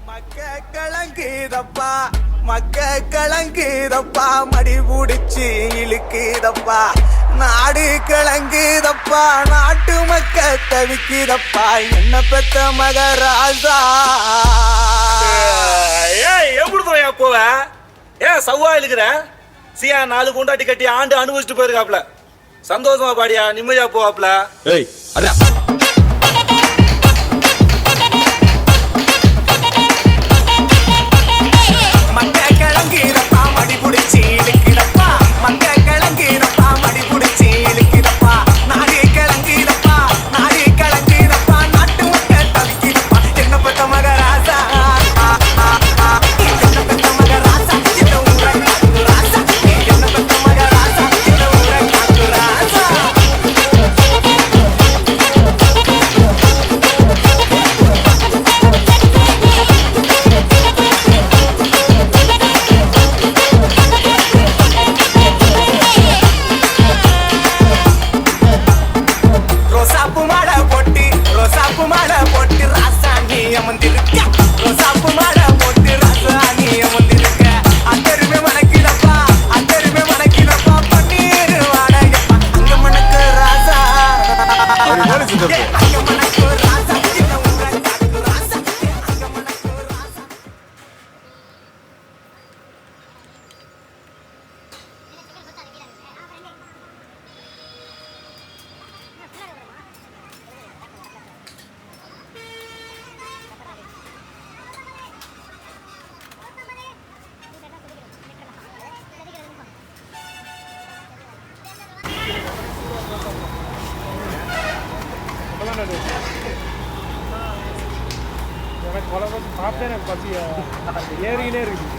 மக்க கலங்குதப்பா மக்க கலங்குதப்பா மடி புடிச்சு இழுக்குதப்பா நாடு கலங்குதப்பா நாட்டு மக்க தவிக்குதப்பா என்ன பெத்த மகராஜா. எப்படி போவ சவ்வா இழுக்கிற சியா 4 குண்டாட்டி கட்டி ஆண்டு அனுபவிச்சுட்டு போயிருக்காப்ல. சந்தோஷமா பாடியா நிம்மதியா போவாப்ல. மக்க கலங்குதப்பா மடி புடிச்சு இழுக்குதப்பா மக்க கலங்குதப்பா மடி புடிச்சு இழுக்குதப்பா நாடு கலங்குதப்பா நாட்டு மக்க தவிக்குதப்பா என்ன பெத்த மகராஜா. ரோசாப்பு மாலை போட்டு ராசாணி அமர்ந்திருக்க ரோசாப்பு மாலை போட்டு ராசாணி அமர்ந்திருக்க அத்தருமே மணக்கிடப்பா பன்னீர் வாடகைப்பா அங்க மணக்கு ராசா அங்க மணக்கு ராசா இந்த ஊரை காக்கு ராசா அங்க மணக்கு ராசா. எனக்கு பல சாப்பிட்டேன் எனக்கு பசி ஏறிக்கிட்டே இருக்குது.